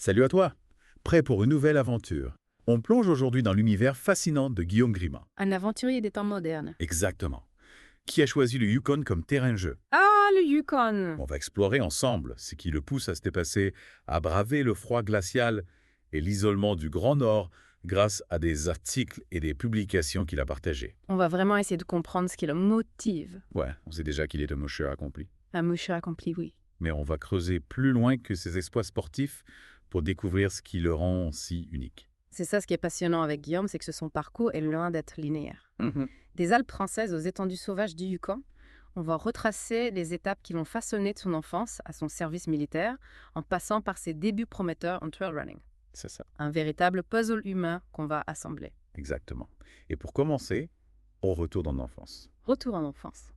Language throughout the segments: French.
Salut à toi! Prêt pour une nouvelle aventure? On plonge aujourd'hui dans l'univers fascinant de Guillaume Grima. Un aventurier des temps modernes. Exactement. Qui a choisi le Yukon comme terrain de jeu? Ah, le Yukon! On va explorer ensemble ce qui le pousse à se dépasser, à braver le froid glacial et l'isolement du Grand Nord grâce à des articles et des publications qu'il a partagés. On va vraiment essayer de comprendre ce qui le motive. Ouais, on sait déjà qu'il est un monsieur accompli. Un monsieur accompli, oui. Mais on va creuser plus loin que ses exploits sportifs pour découvrir ce qui le rend si unique. C'est ça ce qui est passionnant avec Guillaume, c'est que son parcours est loin d'être linéaire. Des Alpes françaises aux étendues sauvages du Yukon, on va retracer les étapes qui l'ont façonné de son enfance à son service militaire, en passant par ses débuts prometteurs en trail running. C'est ça. Un véritable puzzle humain qu'on va assembler. Exactement. Et pour commencer, on retourne en enfance. Retour en enfance.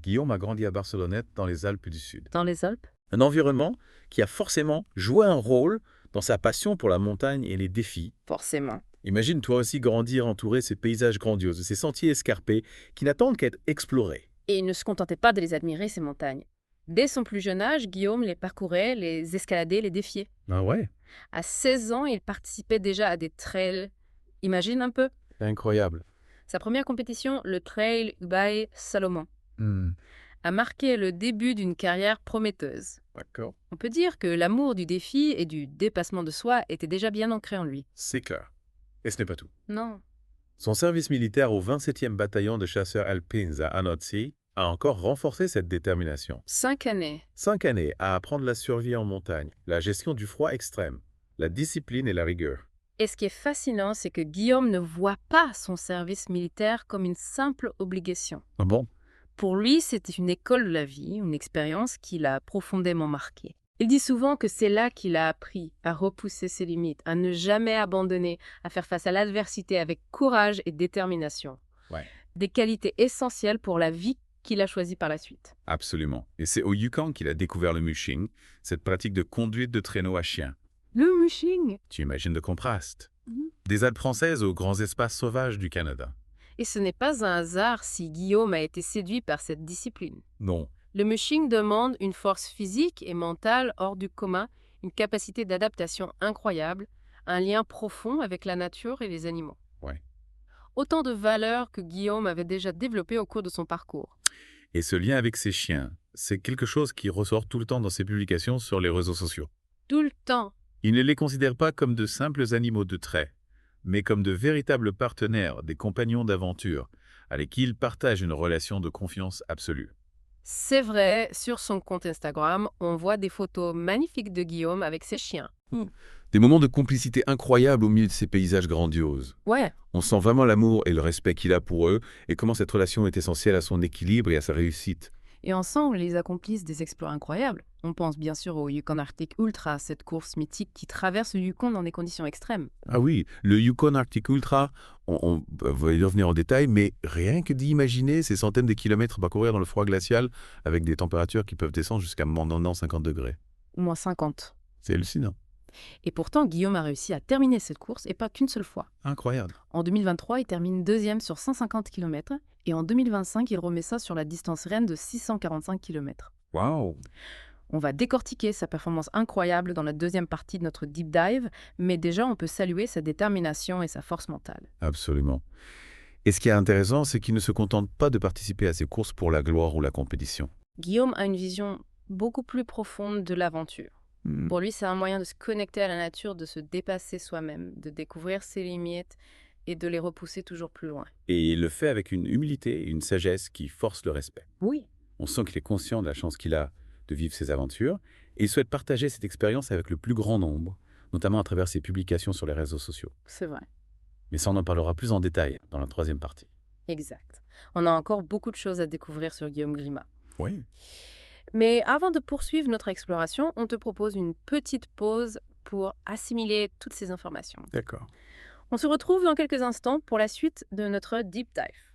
Guillaume a grandi à Barcelonnette, dans les Alpes du Sud. Dans les Alpes? Un environnement qui a forcément joué un rôle dans sa passion pour la montagne et les défis. Forcément. Imagine toi aussi grandir entouré de ces paysages grandioses, de ces sentiers escarpés qui n'attendent qu'à être explorés. Et il ne se contentait pas de les admirer, ces montagnes. Dès son plus jeune âge, Guillaume les parcourait, les escaladait, les défiait. Ah ouais? À 16 ans, il participait déjà à des trails. Imagine un peu. Incroyable. Sa première compétition, le Trail Ubaye Salomon, Hmm, a marqué le début d'une carrière prometteuse. D'accord. On peut dire que l'amour du défi et du dépassement de soi était déjà bien ancré en lui. C'est clair. Et ce n'est pas tout. Non. Son service militaire au 27e bataillon de chasseurs alpines à Annecy a encore renforcé cette détermination. 5 années. 5 années à apprendre la survie en montagne, la gestion du froid extrême, la discipline et la rigueur. Et ce qui est fascinant, c'est que Guillaume ne voit pas son service militaire comme une simple obligation. Ah bon? Pour lui, c'était une école de la vie, une expérience qui l'a profondément marqué. Il dit souvent que c'est là qu'il a appris à repousser ses limites, à ne jamais abandonner, à faire face à l'adversité avec courage et détermination. Ouais. Des qualités essentielles pour la vie qu'il a choisie par la suite. Absolument. Et c'est au Yukon qu'il a découvert le mushing, cette pratique de conduite de traîneau à chien. Le mushing. Tu imagines le contraste. Mhm. Des Alpes françaises aux grands espaces sauvages du Canada. Et ce n'est pas un hasard si Guillaume a été séduit par cette discipline. Non. Le mushing demande une force physique et mentale hors du commun, une capacité d'adaptation incroyable, un lien profond avec la nature et les animaux. Ouais. Autant de valeurs que Guillaume avait déjà développées au cours de son parcours. Et ce lien avec ses chiens, c'est quelque chose qui ressort tout le temps dans ses publications sur les réseaux sociaux. Tout le temps. Il ne les considère pas comme de simples animaux de trait, mais comme de véritables partenaires, des compagnons d'aventure, avec qui il partage une relation de confiance absolue. C'est vrai, sur son compte Instagram, on voit des photos magnifiques de Guillaume avec ses chiens. Des moments de complicité incroyables au milieu de ces paysages grandioses. Ouais, On sent vraiment l'amour et le respect qu'il a pour eux et comment cette relation est essentielle à son équilibre et à sa réussite. et ensemble, ils accomplissent des exploits incroyables. On pense bien sûr au Yukon Arctic Ultra, cette course mythique qui traverse le Yukon dans des conditions extrêmes. Ah oui, le Yukon Arctic Ultra, on va y revenir en détail, mais rien que d'imaginer ces centaines de kilomètres parcourir dans le froid glacial avec des températures qui peuvent descendre jusqu'à moins 50 degrés. Au moins 50. C'est hallucinant. Et pourtant, Guillaume a réussi à terminer cette course, et pas qu'une seule fois. Incroyable. En 2023, il termine deuxième sur 150 km, et en 2025, il remet ça sur la distance reine de 645 km. Waouh. On va décortiquer sa performance incroyable dans la deuxième partie de notre deep dive, mais déjà on peut saluer sa détermination et sa force mentale. Absolument. Et ce qui est intéressant, c'est qu'il ne se contente pas de participer à ces courses pour la gloire ou la compétition. Guillaume a une vision beaucoup plus profonde de l'aventure. Hmm. Pour lui, c'est un moyen de se connecter à la nature, de se dépasser soi-même, de découvrir ses limites et de les repousser toujours plus loin. Et il le fait avec une humilité et une sagesse qui forcent le respect. Oui. On sent qu'il est conscient de la chance qu'il a de vivre ses aventures et il souhaite partager cette expérience avec le plus grand nombre, notamment à travers ses publications sur les réseaux sociaux. C'est vrai. Mais ça, on en parlera plus en détail dans la troisième partie. Exact. On a encore beaucoup de choses à découvrir sur Guillaume Grima. Oui. Mais avant de poursuivre notre exploration, on te propose une petite pause pour assimiler toutes ces informations. D'accord. On se retrouve dans quelques instants pour la suite de notre deep dive.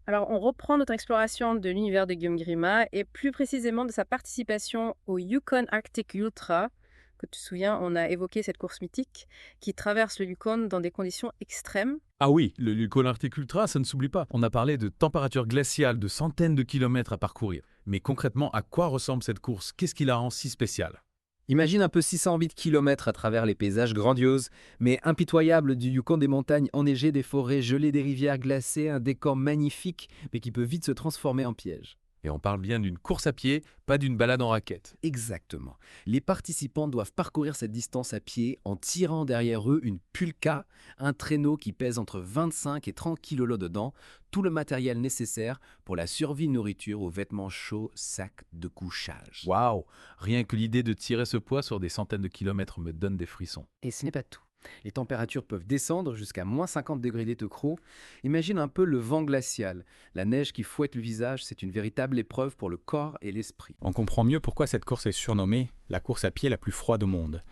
Alors, on reprend notre exploration de l'univers de Guillaume Grima et plus précisément de sa participation au Yukon Arctic Ultra. Que tu te souviens, on a évoqué cette course mythique qui traverse le Yukon dans des conditions extrêmes. Ah oui, le Yukon Arctic Ultra, ça ne s'oublie pas. On a parlé de températures glaciales de centaines de kilomètres à parcourir. Mais concrètement, à quoi ressemble cette course? Qu'est-ce qui la rend si spéciale? Imagine un peu 608 km à travers les paysages grandioses, mais impitoyables du Yukon, des montagnes enneigées, des forêts gelées, des rivières glacées, un décor magnifique, mais qui peut vite se transformer en piège. Et on parle bien d'une course à pied, pas d'une balade en raquette. Exactement. Les participants doivent parcourir cette distance à pied en tirant derrière eux une pulka, un traîneau qui pèse entre 25 et 30 kg dedans, tout le matériel nécessaire pour la survie, nourriture aux vêtements chauds, sacs de couchage. Waouh! Rien que l'idée de tirer ce poids sur des centaines de kilomètres me donne des frissons. Et ce n'est pas tout. Les températures peuvent descendre jusqu'à moins 50 degrés d'éteucro. Imagine un peu le vent glacial. La neige qui fouette le visage, c'est une véritable épreuve pour le corps et l'esprit. On comprend mieux pourquoi cette course est surnommée la course à pied la plus froide au monde.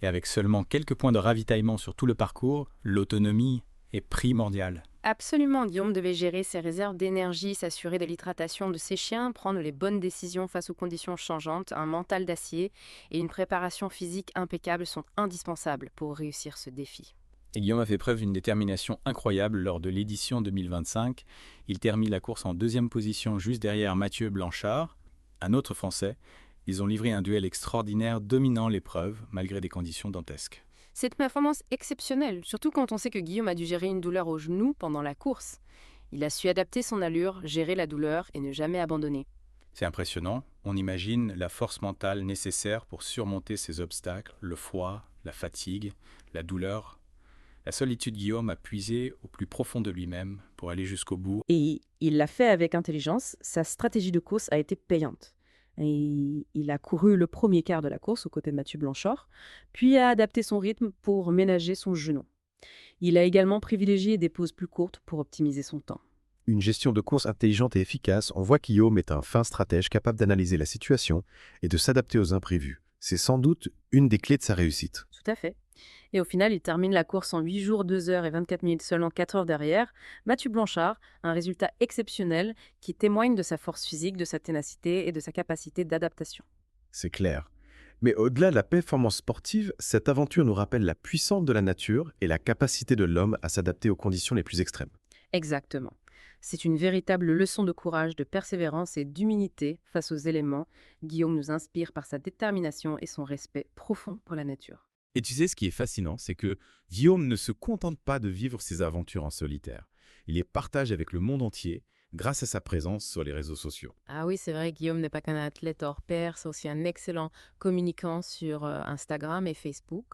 Et avec seulement quelques points de ravitaillement sur tout le parcours, l'autonomie est primordiale. Absolument, Guillaume devait gérer ses réserves d'énergie, s'assurer de l'hydratation de ses chiens, prendre les bonnes décisions face aux conditions changeantes. Un mental d'acier et une préparation physique impeccable sont indispensables pour réussir ce défi. Et Guillaume a fait preuve d'une détermination incroyable lors de l'édition 2025. Il termine la course en deuxième position juste derrière Mathieu Blanchard, un autre Français. Ils ont livré un duel extraordinaire dominant l'épreuve malgré des conditions dantesques. C'est une performance exceptionnelle, surtout quand on sait que Guillaume a dû gérer une douleur au genou pendant la course. Il a su adapter son allure, gérer la douleur et ne jamais abandonner. C'est impressionnant. On imagine la force mentale nécessaire pour surmonter ces obstacles, le froid, la fatigue, la douleur. La solitude, Guillaume a puisé au plus profond de lui-même pour aller jusqu'au bout. Et il l'a fait avec intelligence. Sa stratégie de course a été payante. Et il a couru le premier quart de la course aux côtés de Mathieu Blanchard, puis a adapté son rythme pour ménager son genou. Il a également privilégié des pauses plus courtes pour optimiser son temps. Une gestion de course intelligente et efficace, on voit qu'Guillaume est un fin stratège capable d'analyser la situation et de s'adapter aux imprévus. C'est sans doute une des clés de sa réussite. Tout à fait. Et au final, il termine la course en 8 jours, 2 heures et 24 minutes, seulement 4 heures derrière. Mathieu Blanchard, un résultat exceptionnel qui témoigne de sa force physique, de sa ténacité et de sa capacité d'adaptation. C'est clair. Mais au-delà de la performance sportive, cette aventure nous rappelle la puissance de la nature et la capacité de l'homme à s'adapter aux conditions les plus extrêmes. Exactement. C'est une véritable leçon de courage, de persévérance et d'humilité face aux éléments. Guillaume nous inspire par sa détermination et son respect profond pour la nature. Et tu sais, ce qui est fascinant, c'est que Guillaume ne se contente pas de vivre ses aventures en solitaire. Il les partage avec le monde entier grâce à sa présence sur les réseaux sociaux. Ah oui, c'est vrai, Guillaume n'est pas qu'un athlète hors pair, c'est aussi un excellent communicant sur Instagram et Facebook.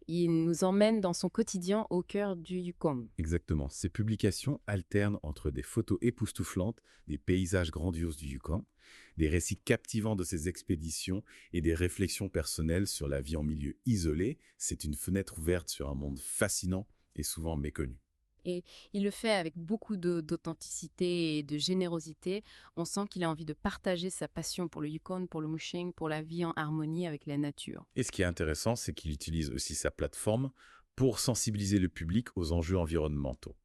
Il nous emmène dans son quotidien au cœur du Yukon. Exactement. Ses publications alternent entre des photos époustouflantes, des paysages grandioses du Yukon, des récits captivants de ses expéditions et des réflexions personnelles sur la vie en milieu isolé. C'est une fenêtre ouverte sur un monde fascinant et souvent méconnu. Et il le fait avec beaucoup d'authenticité et de générosité. On sent qu'il a envie de partager sa passion pour le Yukon, pour le mushing, pour la vie en harmonie avec la nature. Et ce qui est intéressant, c'est qu'il utilise aussi sa plateforme pour sensibiliser le public aux enjeux environnementaux.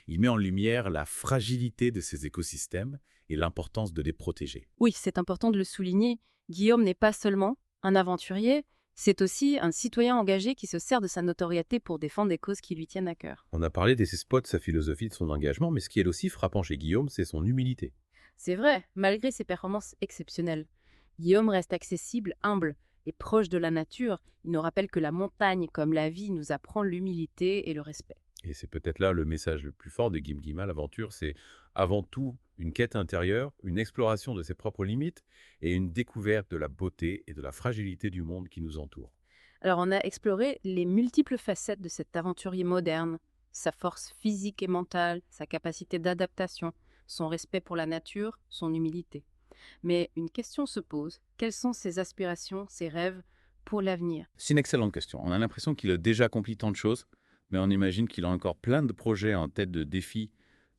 Il met en lumière la fragilité de ces écosystèmes et l'importance de les protéger. Oui, c'est important de le souligner. Guillaume n'est pas seulement un aventurier, c'est aussi un citoyen engagé qui se sert de sa notoriété pour défendre des causes qui lui tiennent à cœur. On a parlé de ses spots, de sa philosophie, de son engagement, mais ce qui est aussi frappant chez Guillaume, c'est son humilité. C'est vrai, malgré ses performances exceptionnelles. Guillaume reste accessible, humble et proche de la nature. Il nous rappelle que la montagne, comme la vie, nous apprend l'humilité et le respect. Et c'est peut-être là le message le plus fort de Guillaume Guima, l'aventure, c'est avant tout une quête intérieure, une exploration de ses propres limites et une découverte de la beauté et de la fragilité du monde qui nous entoure. Alors on a exploré les multiples facettes de cet aventurier moderne, sa force physique et mentale, sa capacité d'adaptation, son respect pour la nature, son humilité. Mais une question se pose, quelles sont ses aspirations, ses rêves pour l'avenir? C'est une excellente question. On a l'impression qu'il a déjà accompli tant de choses, mais on imagine qu'il a encore plein de projets en tête, de défis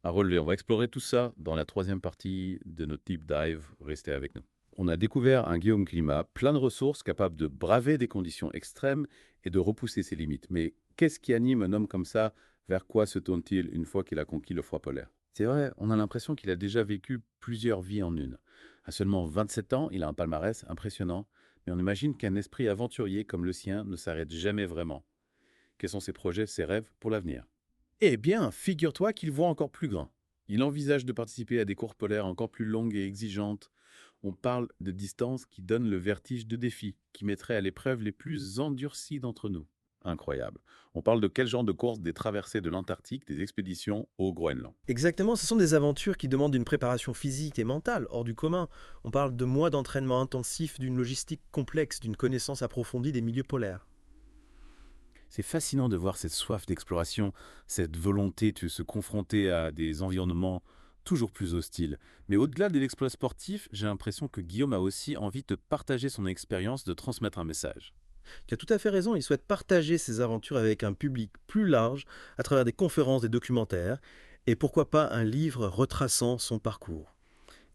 à relever. On va explorer tout ça dans la troisième partie de notre deep dive. Restez avec nous. On a découvert un Guillaume Climat plein de ressources, capable de braver des conditions extrêmes et de repousser ses limites. Mais qu'est-ce qui anime un homme comme ça? Vers quoi se tourne-t-il une fois qu'il a conquis le froid polaire? C'est vrai, on a l'impression qu'il a déjà vécu plusieurs vies en une. À seulement 27 ans, il a un palmarès impressionnant, mais on imagine qu'un esprit aventurier comme le sien ne s'arrête jamais vraiment. Quels sont ses projets, ses rêves pour l'avenir? Eh bien, figure-toi qu'il voit encore plus grand. Il envisage de participer à des courses polaires encore plus longues et exigeantes. On parle de distances qui donnent le vertige de défis, qui mettraient à l'épreuve les plus endurcis d'entre nous. Incroyable. On parle de quel genre de course? Des traversées de l'Antarctique, des expéditions au Groenland. Exactement, ce sont des aventures qui demandent une préparation physique et mentale hors du commun. On parle de mois d'entraînement intensif, d'une logistique complexe, d'une connaissance approfondie des milieux polaires. C'est fascinant de voir cette soif d'exploration, cette volonté de se confronter à des environnements toujours plus hostiles. Mais au-delà de l'exploit sportif, j'ai l'impression que Guillaume a aussi envie de partager son expérience, de transmettre un message. Tu as tout à fait raison, il souhaite partager ses aventures avec un public plus large à travers des conférences, des documentaires, et pourquoi pas un livre retraçant son parcours.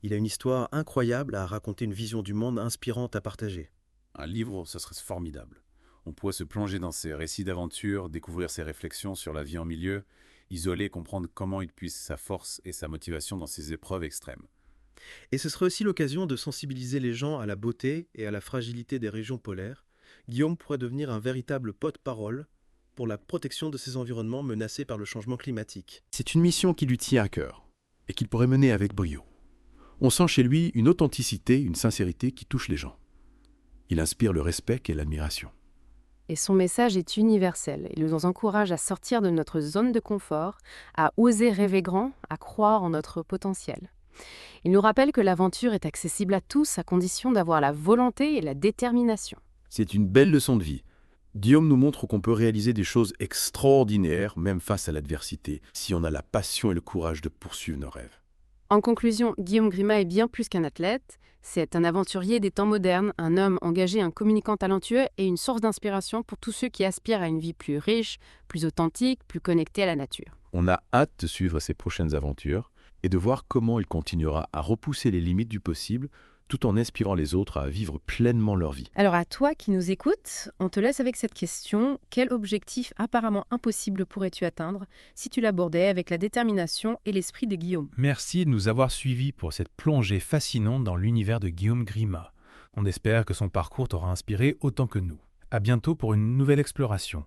Il a une histoire incroyable à raconter, une vision du monde inspirante à partager. Un livre, ce serait formidable. On pourrait se plonger dans ses récits d'aventure, découvrir ses réflexions sur la vie en milieu, isoler, comprendre comment il puise sa force et sa motivation dans ces épreuves extrêmes. Et ce serait aussi l'occasion de sensibiliser les gens à la beauté et à la fragilité des régions polaires. Guillaume pourrait devenir un véritable porte-parole pour la protection de ces environnements menacés par le changement climatique. C'est une mission qui lui tient à cœur et qu'il pourrait mener avec brio. On sent chez lui une authenticité, une sincérité qui touche les gens. Il inspire le respect et l'admiration. Et son message est universel. Il nous encourage à sortir de notre zone de confort, à oser rêver grand, à croire en notre potentiel. Il nous rappelle que l'aventure est accessible à tous à condition d'avoir la volonté et la détermination. C'est une belle leçon de vie. Guillaume nous montre qu'on peut réaliser des choses extraordinaires, même face à l'adversité, si on a la passion et le courage de poursuivre nos rêves. En conclusion, Guillaume Grima est bien plus qu'un athlète. C'est un aventurier des temps modernes, un homme engagé, un communicant talentueux et une source d'inspiration pour tous ceux qui aspirent à une vie plus riche, plus authentique, plus connectée à la nature. On a hâte de suivre ses prochaines aventures et de voir comment il continuera à repousser les limites du possible tout en inspirant les autres à vivre pleinement leur vie. Alors à toi qui nous écoutes, on te laisse avec cette question. Quel objectif apparemment impossible pourrais-tu atteindre si tu l'abordais avec la détermination et l'esprit de Guillaume? Merci de nous avoir suivis pour cette plongée fascinante dans l'univers de Guillaume Grima. On espère que son parcours t'aura inspiré autant que nous. À bientôt pour une nouvelle exploration.